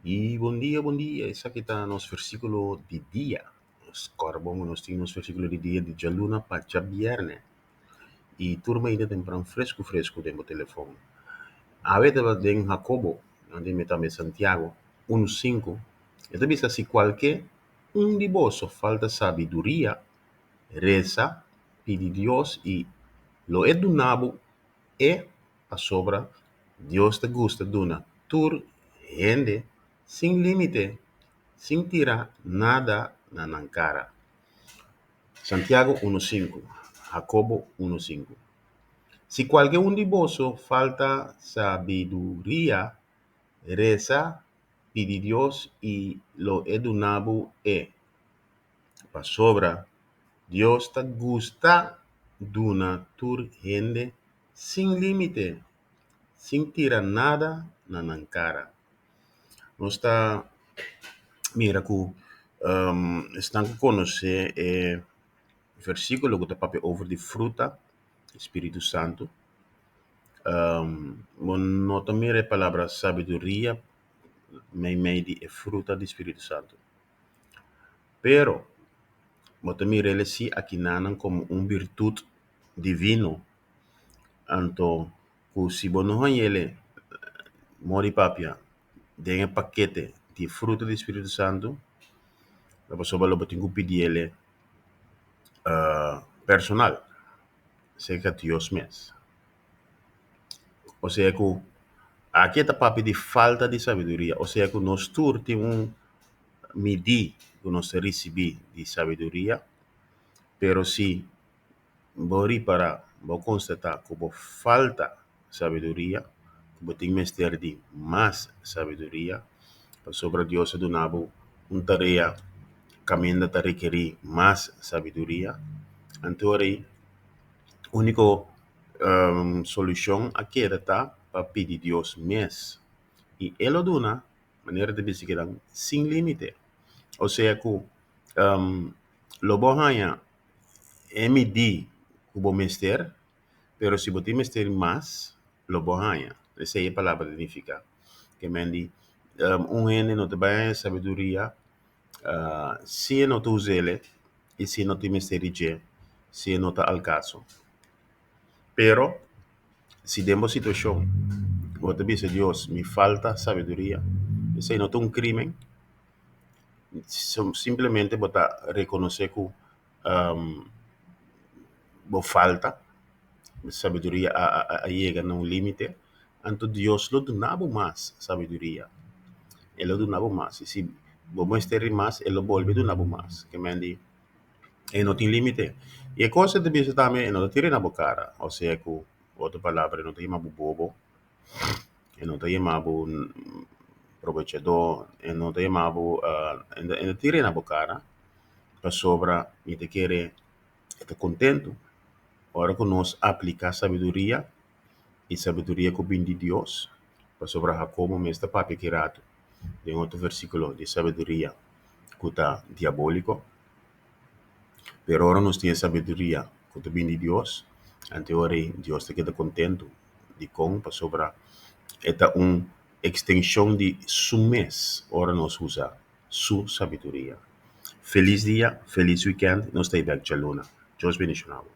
E bom dia. Esse aqui está nosso versículo de dia. Nós temos versículo de dia de Jaluna para viernes. E turma ainda tem para um fresco dentro do telefone. A vez em Jacobo, onde me também Santiago, 1:5. Então diz assim, qualquer de vós falta sabedoria, reza, pede Deus e lo é do nabo é a sobra. Deus te gusta duna. Tur rende sem limite, sem tirar nada na cara. Santiago 1:5, Jacobo 1:5. Se qualquer de vós falta sabedoria, reza, pide Dios y lo edunabo pa sobra. Dios te gusta duna tur gente sin límite, sin tirar nada na cara. Não está, mira que estão a conhecer versículo que está over de fruta, Espírito Santo. Não também a palavra sabedoria, meio de fruta do Espírito Santo. Pero, também ele se aqui nanan como virtude divino. Anto, se você não ele mori papia, tem paquete de fruta do Espírito Santo, a pessoa vai ter que pedir ele personal, seja Deus mesmo. Ou seja, que aqui está papi de falta de sabedoria. Ou seja, que nós todos temos medir que nós recebemos de sabedoria, pero se você para constatar que falta sabedoria, que tem mestre de mais sabedoria, sobre Deus do nabo tarefa caminho a requerir mais sabedoria. Então, a única solução aqui está para pedir Deus mesmo. E Ele dá maneira de bicicleta sem limite. Ou seja, que lo bohanha é medir o bom mestre, pero se você mestre mais, lo bohanha. Essa é a palavra que significa. Que mendi, ene não te vai sabedoria, se não te usa ele, e se não te mestre, se não te al caso. Pero, se demos situação, você diz, Deus, me falta sabedoria, esse não é crime, simplesmente você reconhecer que falta sabedoria a chega num limite, então Deus lo donava mais sabedoria. Ele lo donava mais. E se vamos ter mais, ele volve donava mais. Que mendi, e não tem limite. E a coisa de bisa também, não tira na boca cara. Ou seja, que outra palavra, não tem mais bobo, e não tem mais provocador, e não tem mais não tira na boca cara, para sobra, e te querer, estar contento. Ora que nós aplicar sabedoria, e sabedoria que vem de Deus, para sobra Jacobo, mas está papi quirato. Tem outro versículo de sabedoria que está diabólico, pero ora nós temos sabedoria que vem de Deus, ante ora Deus te queda contento de com, para sobra, esta extensão de su mês, ora nós usa su sabedoria. Feliz dia, feliz weekend, nós estamos back de Luna. Deus bendicionado.